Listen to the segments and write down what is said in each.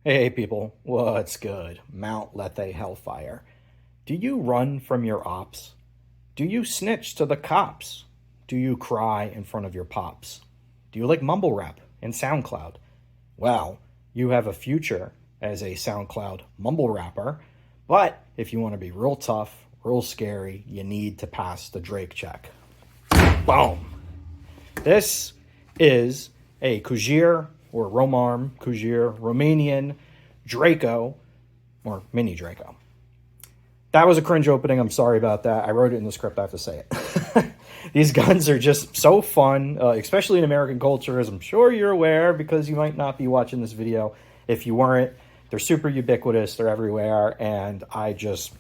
Hey people, what's good? Mount Lethe Hellfire. Do you run from your ops? Do you snitch to the cops? Do you cry in front of your pops? Do you like mumble rap and SoundCloud? Well, you have a future as a SoundCloud mumble rapper, but if you want to be real tough, real scary, you need to pass the Drake check. Boom! This is a Kujir or Kujir Romanian Draco or Mini Draco. That was a cringe opening. I'm sorry about that. I wrote it in the script. I have to say it. These guns are just so fun, especially in American culture, as I'm sure you're aware, because you might not be watching this video. If you weren't, they're super ubiquitous. They're everywhere, and I just,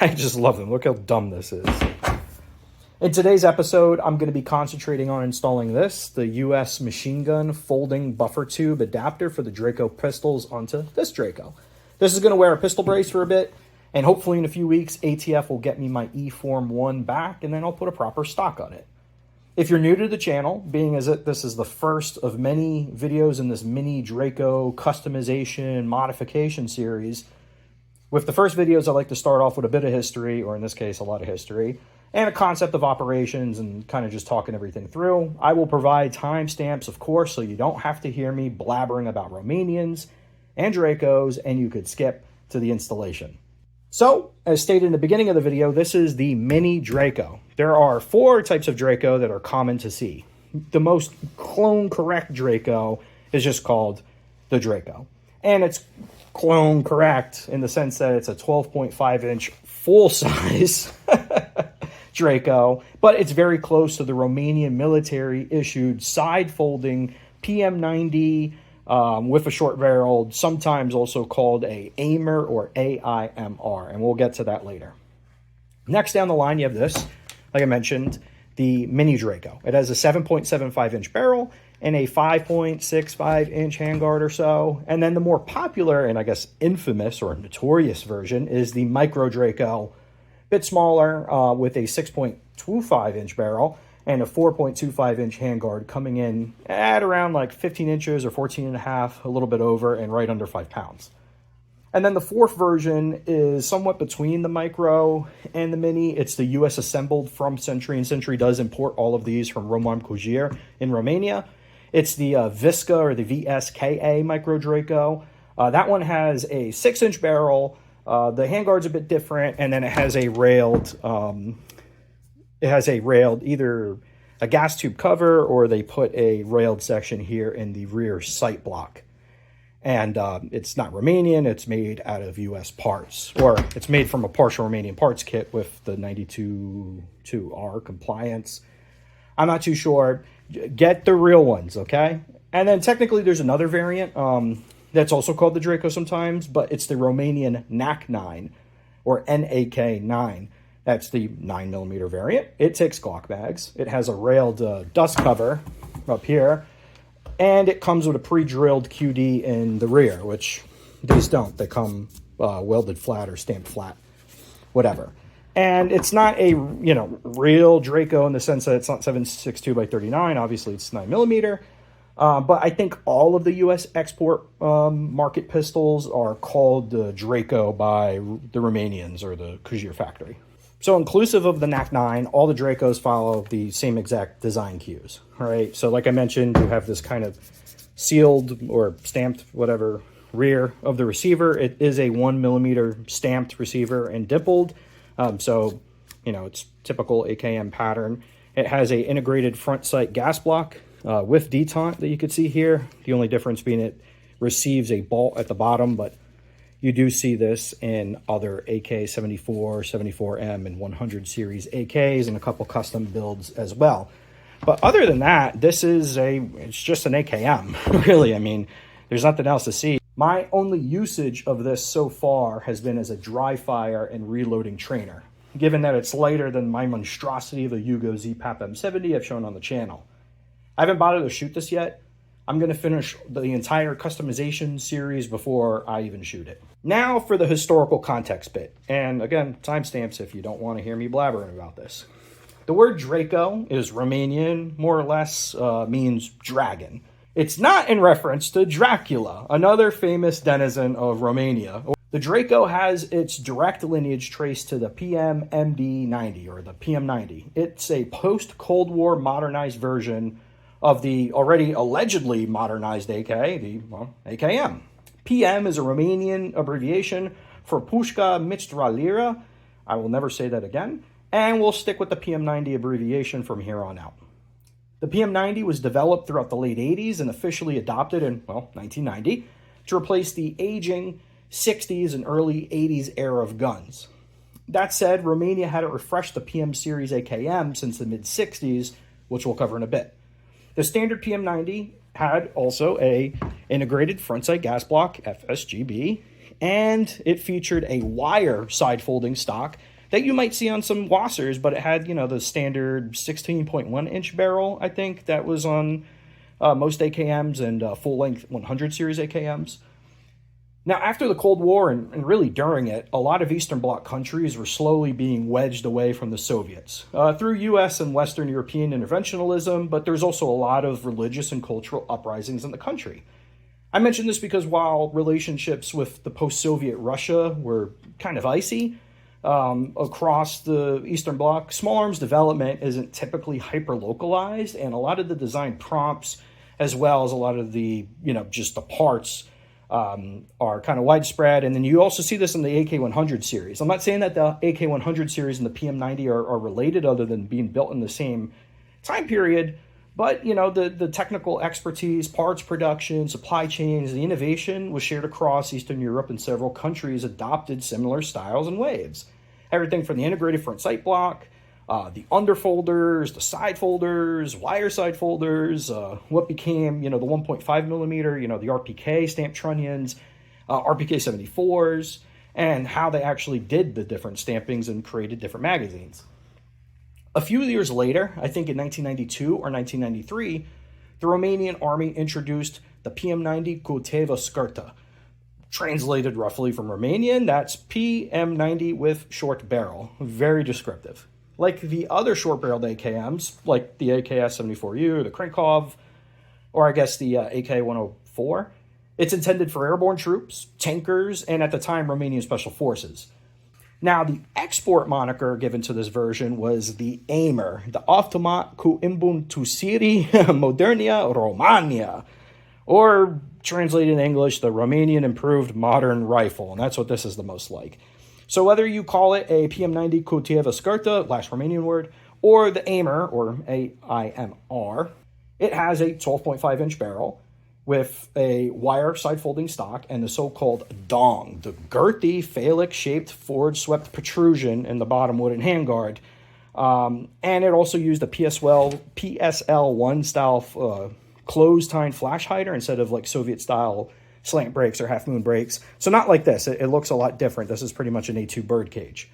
I just love them. Look how dumb this is. In today's episode, I'm going to be concentrating on installing the US Machinegun folding buffer tube adapter for the Draco pistols onto this Draco. This is going to wear a pistol brace for a bit, and hopefully in a few weeks, ATF will get me my eForm 1 back, and then I'll put a proper stock on it. If you're new to the channel, being as this is the first of many videos in this Mini Draco customization modification series, with the first videos, I like to start off with a bit of history, or in this case, a lot of history, and a concept of operations and kind of just talking everything through. I will provide timestamps, of course, so you don't have to hear me blabbering about Romanians and Dracos, and you could skip to the installation. So, as stated in the beginning of the video, this is the Mini Draco. There are 4 types of Draco that are common to see. The most clone-correct Draco is just called the Draco. And it's clone correct in the sense that it's a 12.5-inch full-size Draco, but it's very close to the Romanian military-issued side-folding PM90 with a short barrel, sometimes also called a AIMR or AIMR, and we'll get to that later. Next down the line, you have this, like I mentioned, the Mini Draco. It has a 7.75-inch barrel and a 5.65-inch handguard or so. And then the more popular and I guess infamous or notorious version is the Micro Draco, a bit smaller with a 6.25-inch barrel and a 4.25-inch handguard coming in at around like 15 inches or 14 and a half, a little bit over and right under 5 pounds. And then the 4th version is somewhat between the Micro and the Mini. It's the US assembled from Century, and Century does import all of these from Roman Kujir in Romania. It's the Visca or the VSKA Micro Draco. That one has a 6-inch barrel. The handguard's a bit different, and then it has a railed, either a gas tube cover or they put a railed section here in the rear sight block. And it's not Romanian, it's made out of US parts, or it's made from a partial Romanian parts kit with the 92.2R compliance. I'm not too sure. Get the real ones, okay? And then technically there's another variant that's also called the Draco sometimes, but it's the Romanian NAK9 or NAK9. That's the 9mm variant. It takes Glock bags. It has a railed dust cover up here. And it comes with a pre-drilled QD in the rear, which these don't. They come welded flat or stamped flat, whatever. And it's not a, real Draco in the sense that it's not 7.62 by 39. Obviously, it's 9mm. But I think all of the U.S. export market pistols are called the Draco by the Romanians or the Kujir factory. So inclusive of the NAK9, all the Dracos follow the same exact design cues, all right? So like I mentioned, you have this kind of sealed or stamped, whatever, rear of the receiver. It is a 1mm stamped receiver and dimpled. So, it's typical AKM pattern. It has a integrated front sight gas block with detente that you can see here. The only difference being it receives a bolt at the bottom, but you do see this in other AK-74, 74M, and 100 series AKs and a couple custom builds as well. But other than that, it's just an AKM, really. I mean, there's nothing else to see. My only usage of this so far has been as a dry fire and reloading trainer, given that it's lighter than my monstrosity of a Yugo Z-Pap M70 I've shown on the channel. I haven't bothered to shoot this yet. I'm going to finish the entire customization series before I even shoot it. Now for the historical context bit. And again, timestamps if you don't want to hear me blabbering about this. The word Draco is Romanian, more or less means dragon. It's not in reference to Dracula, another famous denizen of Romania. The Draco has its direct lineage traced to the PM-MD90 or the PM90. It's a post-Cold War modernized version of the already allegedly modernized AK, the AKM. PM is a Romanian abbreviation for Pushka Mistralira. I will never say that again. And we'll stick with the PM90 abbreviation from here on out. The PM90 was developed throughout the late 80s and officially adopted in, 1990 to replace the aging 60s and early 80s era of guns. That said, Romania hadn't refreshed the PM series AKM since the mid-60s, which we'll cover in a bit. The standard PM90 had also a integrated front sight gas block, FSGB, and it featured a wire side folding stock that you might see on some Wassers, but it had, the standard 16.1 inch barrel, I think, that was on most AKMs and full-length 100 series AKMs. Now, after the Cold War and really during it, a lot of Eastern Bloc countries were slowly being wedged away from the Soviets through U.S. and Western European interventionism, but there's also a lot of religious and cultural uprisings in the country. I mention this because while relationships with the post-Soviet Russia were kind of icy, across the Eastern Bloc, small arms development isn't typically hyper-localized, and a lot of the design prompts, as well as a lot of the, just the parts, are kind of widespread. And then you also see this in the AK-100 series. I'm not saying that the AK-100 series and the PM90 are related other than being built in the same time period, but, the technical expertise, parts production, supply chains, the innovation was shared across Eastern Europe, and several countries adopted similar styles and waves. Everything from the integrated front sight block, the underfolders, the side folders, wire side folders, what became, the 1.5 millimeter, the RPK stamped trunnions, RPK 74s, and how they actually did the different stampings and created different magazines. A few years later, I think in 1992 or 1993, the Romanian army introduced the PM90 cu teva scurtă. Translated roughly from Romanian, that's PM90 with short barrel. Very descriptive. Like the other short-barreled AKMs, like the AKS-74U, the Krinkov, or I guess the AK-104, it's intended for airborne troops, tankers, and at the time, Romanian Special Forces. Now, the export moniker given to this version was the Aimer, the Automat cu Îmbunătățiri Modernia Romania, or translated in English, the Romanian Improved Modern Rifle, and that's what this is the most like. So whether you call it a PM90 cu teva scurtă, last Romanian word, or the Aimer, or AIMR, it has a 12.5 inch barrel with a wire side folding stock and the so-called dong, the girthy phallic-shaped forward-swept protrusion in the bottom wooden handguard. And it also used a PSL-1 style closed-tine flash hider instead of like Soviet-style slant brakes or half-moon brakes. So not like this. It looks a lot different. This is pretty much an A2 birdcage.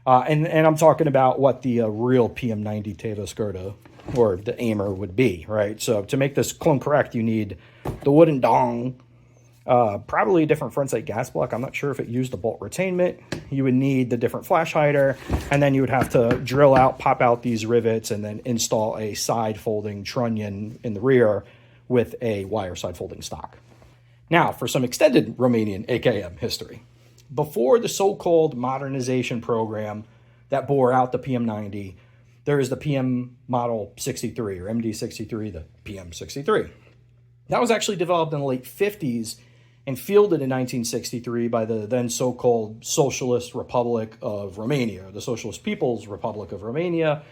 And I'm talking about what the real PM90 Teva Scurta or the Aimer would be, right? So to make this clone correct, you need the wooden dong, probably a different front sight gas block. I'm not sure if it used the bolt retainment. You would need the different flash hider, and then you would have to drill out, pop out these rivets, and then install a side folding trunnion in the rear with a wire side folding stock. Now, for some extended Romanian AKM history. Before the so-called modernization program that bore out the PM90, there is the PM Model 63, or MD63, the PM63. That was actually developed in the late 50s and fielded in 1963 by the then so-called Socialist Republic of Romania, the Socialist People's Republic of Romania.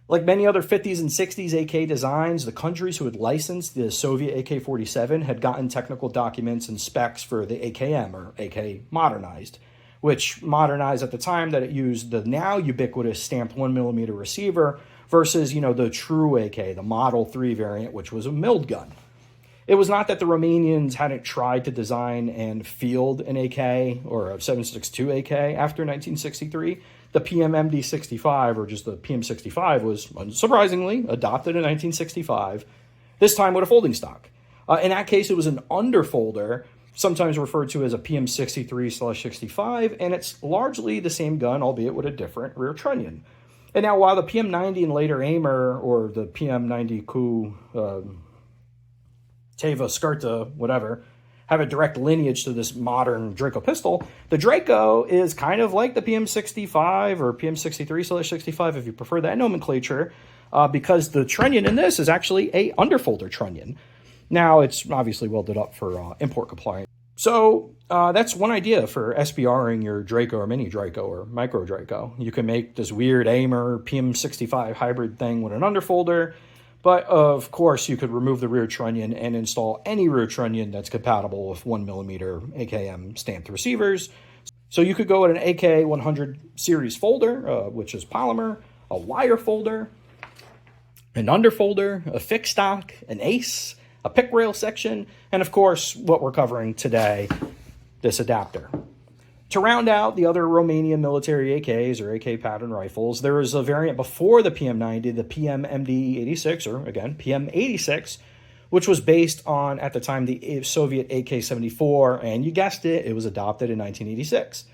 Like many other 50s and 60s AK designs, the countries who had licensed the Soviet AK-47 had gotten technical documents and specs for the AKM, or AK modernized, which modernized at the time that it used the now ubiquitous stamped 1mm receiver versus, the true AK, the Model 3 variant, which was a milled gun. It was not that the Romanians hadn't tried to design and field an AK or a 7.62 AK after 1963. The PM-MD65, or just the PM65, was, unsurprisingly, adopted in 1965, this time with a folding stock. In that case, it was an underfolder, sometimes referred to as a PM63/65, and it's largely the same gun, albeit with a different rear trunnion. And now, while the PM90 and later Aimer, or the PM90 Cu Teva, Skirta, whatever, have a direct lineage to this modern Draco pistol. The Draco is kind of like the PM65 or PM63/65, if you prefer that nomenclature, because the trunnion in this is actually a underfolder trunnion. Now, it's obviously welded up for import compliance. So that's one idea for SBRing your Draco or Mini Draco or Micro Draco. You can make this weird AIMer PM65 hybrid thing with an underfolder, but of course you could remove the rear trunnion and install any rear trunnion that's compatible with 1mm AKM stamped receivers. So you could go with an AK100 series folder, which is polymer, a wire folder, an underfolder, a fixed stock, an ace, a pick rail section, and of course, what we're covering today, this adapter. To round out the other Romanian military AKs or AK pattern rifles, there was a variant before the PM90, the PM-MD86, or again, PM86, which was based on, at the time, the Soviet AK-74, and you guessed it, it was adopted in 1986.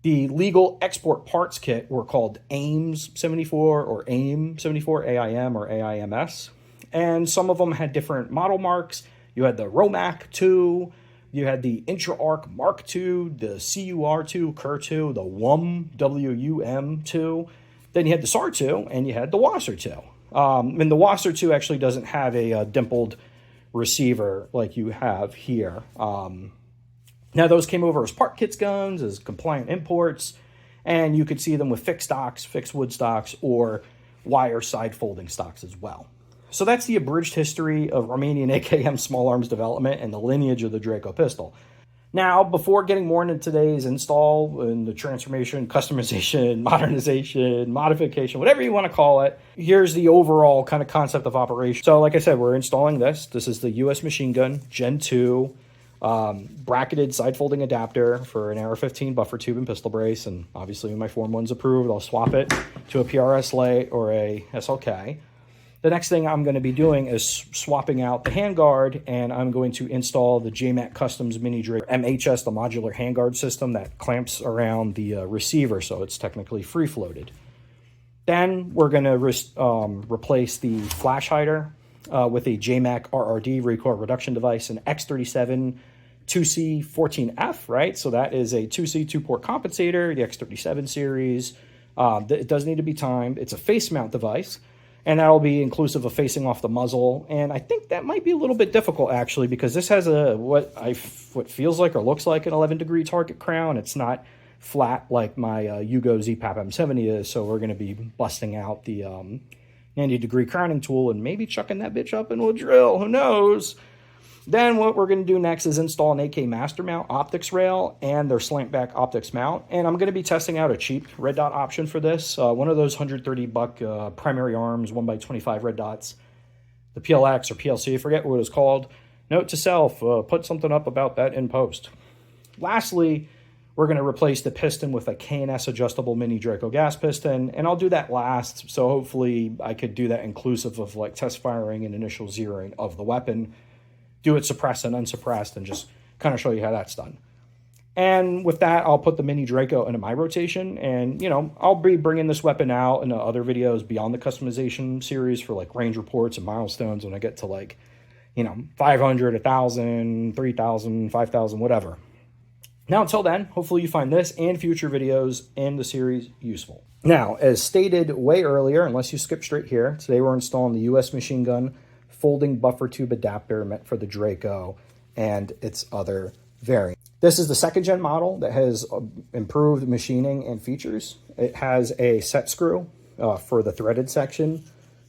The legal export parts kit were called AIMS-74 or AIM-74, AIM or AIMS. And some of them had different model marks. You had the Romac 2, you had the Intra-Arc Mark 2, the CUR2, CUR2, the WUM2. Then you had the SAR 2, and you had the Wasser 2. And the Wasser 2 actually doesn't have a dimpled receiver like you have here. Now, those came over as part kits guns, as compliant imports, and you could see them with fixed stocks, fixed wood stocks, or wire side folding stocks as well. So that's the abridged history of Romanian AKM small arms development and the lineage of the Draco pistol. Now, before getting more into today's install and the transformation, customization, modernization, modification, whatever you want to call it, here's the overall kind of concept of operation. So like I said, we're installing this. This is the US Machinegun Gen 2 bracketed side folding adapter for an AR15 buffer tube and pistol brace. And obviously when my Form 1's approved, I'll swap it to a PRS Lite or a SLK. The next thing I'm going to be doing is swapping out the handguard, and I'm going to install the JMAC Customs Mini Draco MHS, the modular handguard system that clamps around the receiver, so it's technically free-floated. Then we're going to replace the flash hider with a JMAC RRD recoil reduction device, an X37 2C14F, right? So that is a 2C 2-port compensator, the X37 series. It does need to be timed. It's a face mount device. And that'll be inclusive of facing off the muzzle. And I think that might be a little bit difficult, actually, because this has a what feels like or looks like an 11-degree target crown. It's not flat like my Yugo ZPAP M70 is, so we're going to be busting out the 90-degree crowning tool and maybe chucking that bitch up into a drill. Who knows? Then what we're going to do next is install an AK Master Mount optics rail and their slant back optics mount. And I'm going to be testing out a cheap red dot option for this. One of those $130 primary arms, 1x25 red dots. The PLX or PLC, I forget what it was called. Note to self, put something up about that in post. Lastly, we're going to replace the piston with a K&S adjustable Mini Draco gas piston. And I'll do that last. So hopefully I could do that inclusive of like test firing and initial zeroing of the weapon. Do it suppressed and unsuppressed and just kind of show you how that's done. And with that, I'll put the Mini Draco into my rotation. And, you know, I'll be bringing this weapon out in other videos beyond the customization series for like range reports and milestones when I get to like, you know, 500, 1,000, 3,000, 5,000, whatever. Now, until then, hopefully you find this and future videos in the series useful. Now, as stated way earlier, unless you skip straight here, today we're installing the US Machinegun folding buffer tube adapter meant for the Draco and its other variants. This is the 2nd gen model that has improved machining and features. It has a set screw for the threaded section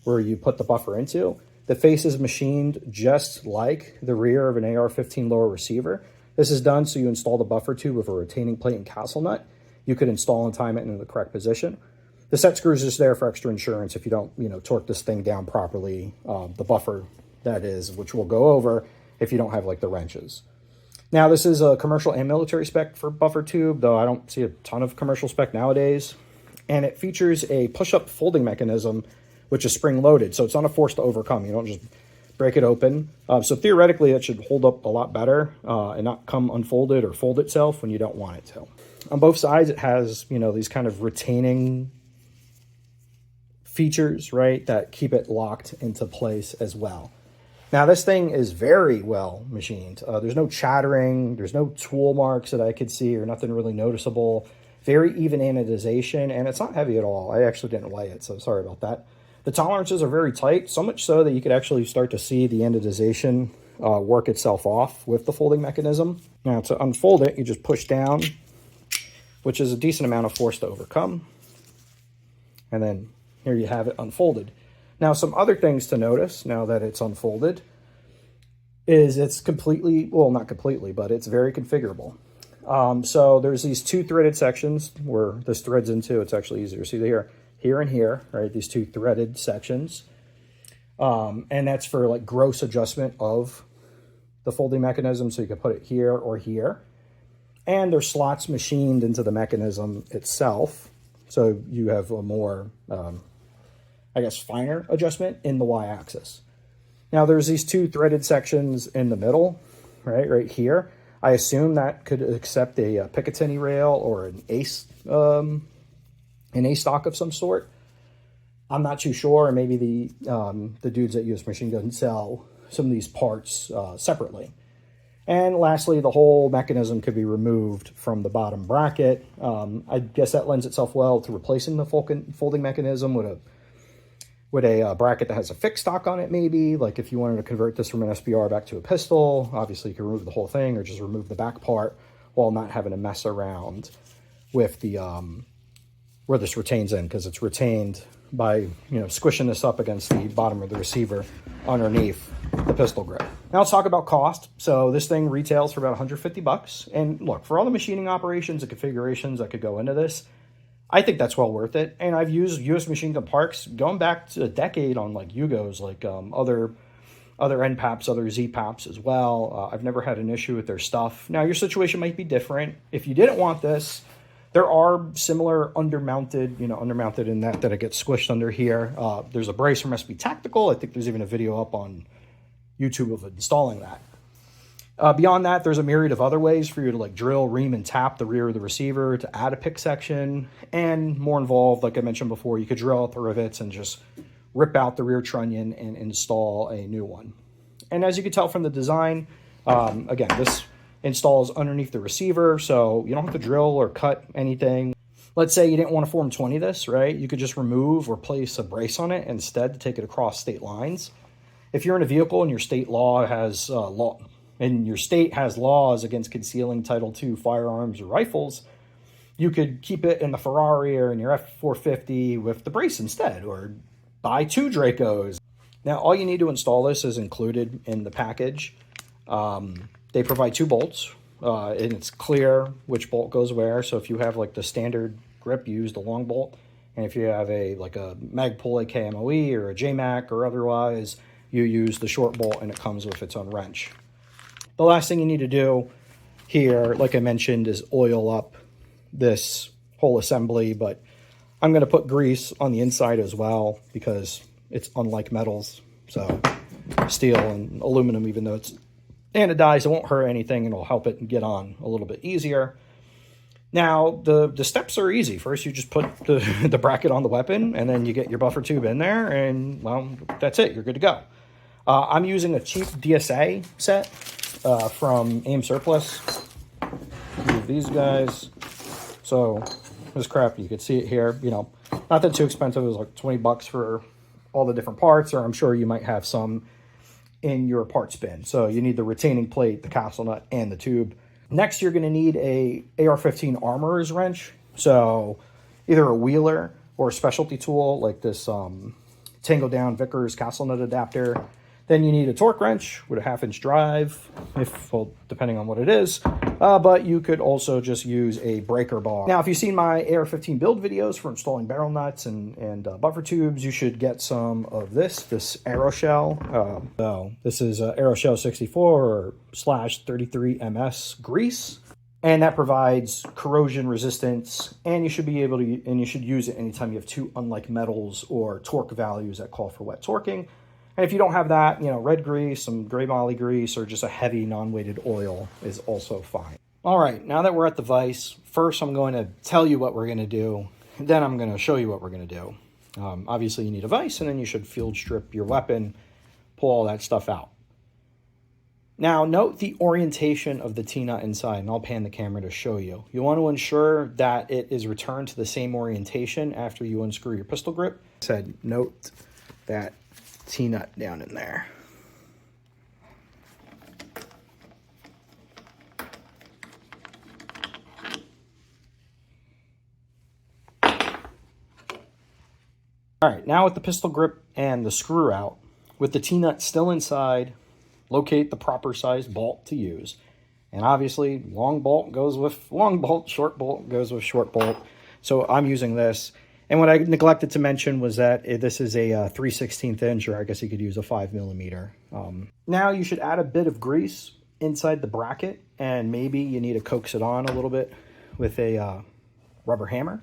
where you put the buffer into. The face is machined just like the rear of an AR15 lower receiver. This is done so you install the buffer tube with a retaining plate and castle nut. You could install and time it in the correct position. The set screw is just there for extra insurance if you don't, you know, torque this thing down properly. The buffer, that is, which we'll go over if you don't have like the wrenches. Now, this is a commercial and military spec for buffer tube, though I don't see a ton of commercial spec nowadays. And it features a push-up folding mechanism, which is spring-loaded, so it's not a force to overcome. You don't just break it open. So theoretically, it should hold up a lot better and not come unfolded or fold itself when you don't want it to. On both sides, it has, you know, these kind of retaining features, right, that keep it locked into place as well. Now this thing is very well machined. There's no chattering, there's no tool marks that I could see or nothing really noticeable. Very even anodization, and it's not heavy at all. I actually didn't weigh it, so sorry about that. The tolerances are very tight, so much so that you could actually start to see the anodization work itself off with the folding mechanism. Now to unfold it, you just push down, which is a decent amount of force to overcome. And then here you have it unfolded. Now some other things to notice now that it's unfolded is it's completely, well not completely, but it's very configurable. So there's these two threaded sections where this threads into, it's actually easier to see here and here, right? These two threaded sections. And that's for like gross adjustment of the folding mechanism. So you can put it here or here. And there's slots machined into the mechanism itself. So you have a more, I guess, finer adjustment in the Y-axis. Now there's these two threaded sections in the middle, right here. I assume that could accept a Picatinny rail or an A-stock of some sort. I'm not too sure. Maybe the dudes at US Machinegun sell some of these parts separately. And lastly, the whole mechanism could be removed from the bottom bracket. I guess that lends itself well to replacing the folding mechanism with a bracket that has a fixed stock on it, maybe. Like if you wanted to convert this from an SBR back to a pistol, obviously you can remove the whole thing or just remove the back part while not having to mess around with the where this retains in, because it's retained by squishing this up against the bottom of the receiver underneath the pistol grip. Now let's talk about cost. So this thing retails for about 150 bucks. And look, for all the machining operations and configurations that could go into this, I think that's well worth it. And I've used US Machinegun parts going back to a decade on like Yugos, like other NPAPs, other ZPAPs as well. I've never had an issue with their stuff. Now your situation might be different. If you didn't want this, there are similar undermounted in that it gets squished under here. There's a brace from SB Tactical. I think there's even a video up on YouTube of installing that. Beyond that, there's a myriad of other ways for you to like drill, ream, and tap the rear of the receiver to add a pick section. And more involved, like I mentioned before, you could drill out the rivets and just rip out the rear trunnion and install a new one. And as you can tell from the design, again, this installs underneath the receiver, so you don't have to drill or cut anything. Let's say you didn't want to form 20 this, right? You could just remove or place a brace on it instead to take it across state lines. If you're in a vehicle and your state law has your state has laws against concealing Title II firearms or rifles, you could keep it in the Ferrari or in your F450 with the brace instead, or buy 2 Dracos. Now, all you need to install this is included in the package. They provide 2 bolts, and it's clear which bolt goes where. So if you have like the standard grip, you use the long bolt. And if you have a Magpul KMOE or a JMAC or otherwise, you use the short bolt, and it comes with its own wrench. The last thing you need to do here, like I mentioned, is oil up this whole assembly, but I'm going to put grease on the inside as well because it's unlike metals. So steel and aluminum, even though it's anodized, it won't hurt anything, and it'll help it get on a little bit easier. Now, the steps are easy. First, you just put the bracket on the weapon, and then you get your buffer tube in there, and, well, that's it. You're good to go. I'm using a cheap DSA set from AIM Surplus. These guys. So this crap, you could see it here. Not that too expensive. It was like 20 bucks for all the different parts, or I'm sure you might have some in your parts bin. So you need the retaining plate, the castle nut, and the tube. Next, you're going to need a AR15 armorer's wrench. So either a wheeler or a specialty tool like this Tango Down Vickers castle nut adapter. Then you need a torque wrench with a 1/2-inch drive, depending on what it is. But you could also just use a breaker bar. Now, if you've seen my AR15 build videos for installing barrel nuts and buffer tubes, you should get some of this Aeroshell. So this is Aeroshell 64/33 MS grease. And that provides corrosion resistance, and you should use it anytime you have 2 unlike metals or torque values that call for wet torquing. And if you don't have that, red grease, some gray moly grease, or just a heavy non-weighted oil is also fine. All right, now that we're at the vise, first I'm going to tell you what we're going to do, then I'm going to show you what we're going to do. Obviously, you need a vise, and then you should field strip your weapon, pull all that stuff out. Now, note the orientation of the T-nut inside, and I'll pan the camera to show you. You want to ensure that it is returned to the same orientation after you unscrew your pistol grip. Note that T-nut down in there. All right, now with the pistol grip and the screw out, with the T-nut still inside, locate the proper size bolt to use. And obviously, long bolt goes with long bolt, short bolt goes with short bolt. So I'm using this. And what I neglected to mention was that this is a 3/16 inch, or I guess you could use a 5mm. Now you should add a bit of grease inside the bracket, and maybe you need to coax it on a little bit with a rubber hammer.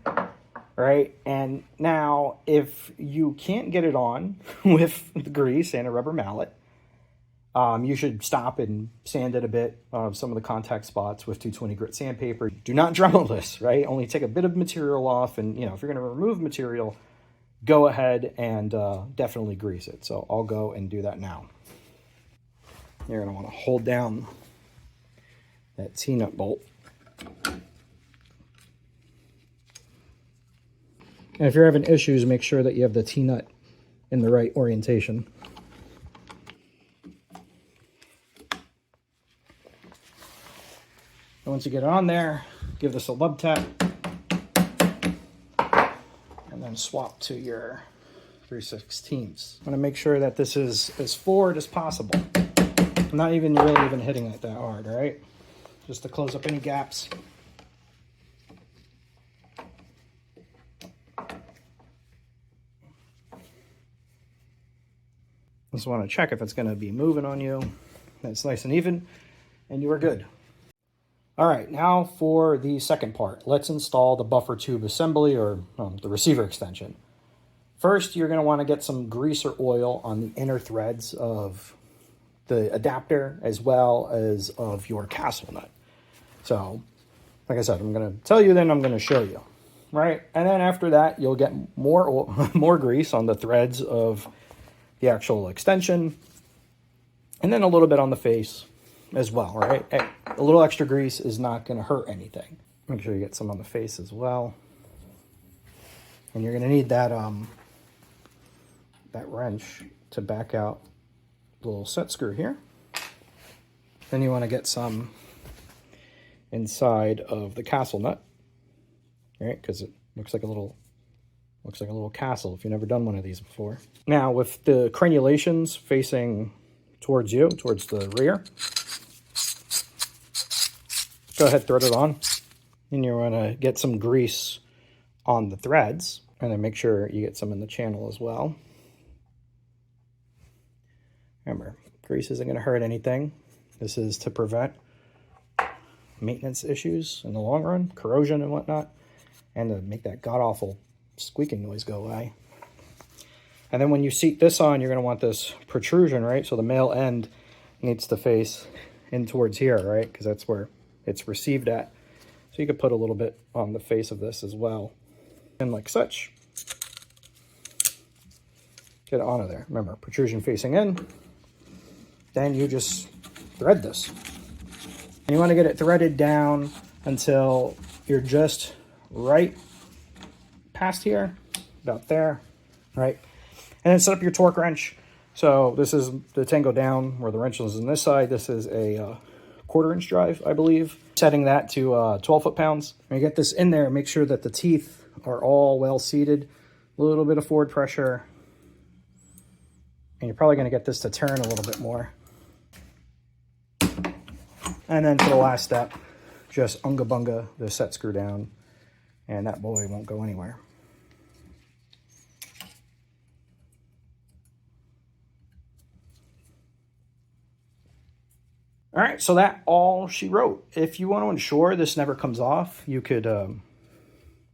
Right, and now if you can't get it on with the grease and a rubber mallet, you should stop and sand it a bit, some of the contact spots with 220 grit sandpaper. Do not Dremel this, right? Only take a bit of material off, and if you're going to remove material, go ahead and definitely grease it. So I'll go and do that now. You're going to want to hold down that T-nut bolt. And if you're having issues, make sure that you have the T-nut in the right orientation. And once you get it on there, give this a lub tap. And then swap to your 3/16. I want to make sure that this is as forward as possible. I'm not even really hitting it that hard, all right? Just to close up any gaps. Just want to check if it's going to be moving on you. That's nice and even, and you are good. All right, now for the second part. Let's install the buffer tube assembly, or the receiver extension. First, you're going to want to get some grease or oil on the inner threads of the adapter as well as of your castle nut. So, like I said, I'm going to tell you, then I'm going to show you. Right, and then after that, you'll get more grease on the threads of the actual extension, and then a little bit on the face as well, right? A little extra grease is not going to hurt anything. Make sure you get some on the face as well. And you're going to need that that wrench to back out the little set screw here. Then you want to get some inside of the castle nut, right? Because it looks like a little castle if you've never done one of these before. Now, with the crenulations facing towards you, towards the rear, go ahead, thread it on. And you want to get some grease on the threads, and then make sure you get some in the channel as well. Remember, grease isn't going to hurt anything. This is to prevent maintenance issues in the long run, corrosion and whatnot, and to make that god-awful squeaking noise go away. And then when you seat this on, you're going to want this protrusion, right? So the male end needs to face in towards here, right? Because that's where it's received at. So you could put a little bit on the face of this as well. And like such. Get it onto there. Remember, protrusion facing in. Then you just thread this. And you want to get it threaded down until you're just right past here, about there, right? And then set up your torque wrench. So this is the Tango down where the wrench is on this side. This is a 1/4 inch drive, I believe. Setting that to 12 foot-pounds. And you get this in there, make sure that the teeth are all well seated. A little bit of forward pressure. And you're probably gonna get this to turn a little bit more. And then for the last step, just unga bunga the set screw down, and that boy won't go anywhere. All right, so that all she wrote. If you want to ensure this never comes off, you could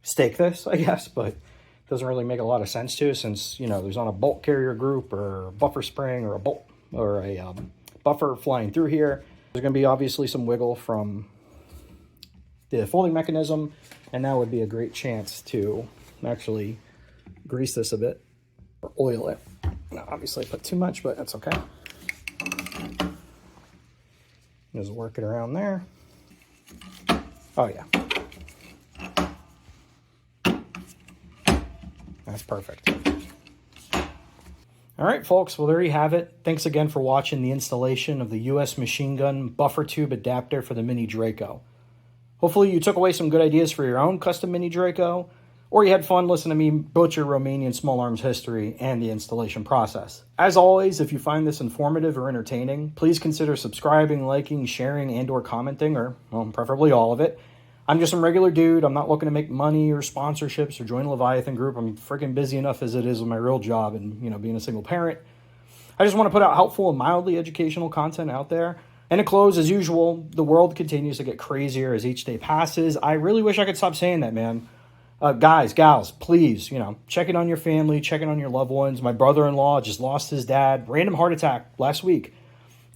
stake this, I guess, but it doesn't really make a lot of sense to, since, you know, there's not a bolt carrier group or a buffer spring or a bolt or a buffer flying through here. There's going to be obviously some wiggle from the folding mechanism, and that would be a great chance to actually grease this a bit or oil it. Now, obviously I put too much, but that's okay. Just work it around there. Oh, yeah. That's perfect. All right, folks. Well, there you have it. Thanks again for watching the installation of the US Machinegun buffer tube adapter for the Mini Draco. Hopefully you took away some good ideas for your own custom Mini Draco, or you had fun listening to me butcher Romanian small arms history and the installation process. As always, if you find this informative or entertaining, please consider subscribing, liking, sharing, and or commenting, or well, preferably all of it. I'm just some regular dude. I'm not looking to make money or sponsorships or join a Leviathan group. I'm freaking busy enough as it is with my real job and, being a single parent. I just want to put out helpful and mildly educational content out there. And to close, as usual, the world continues to get crazier as each day passes. I really wish I could stop saying that, man. Guys, gals, please, check in on your family, check in on your loved ones. My brother-in-law just lost his dad. Random heart attack last week.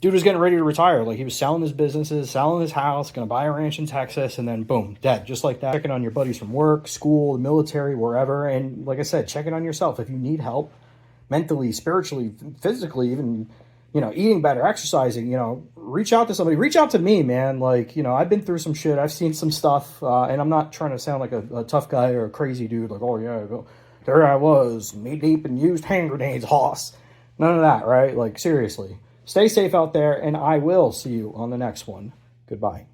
Dude was getting ready to retire. Like, he was selling his businesses, selling his house, going to buy a ranch in Texas, and then boom, dead. Just like that. Checking on your buddies from work, school, the military, wherever. And like I said, checking on yourself. If you need help mentally, spiritually, physically, even, eating better, exercising, reach out to somebody. Reach out to me, man. Like, I've been through some shit. I've seen some stuff, and I'm not trying to sound like a tough guy or a crazy dude. Like, oh, yeah, there I was, knee deep in used hand grenades, hoss. None of that, right? Like, seriously. Stay safe out there, and I will see you on the next one. Goodbye.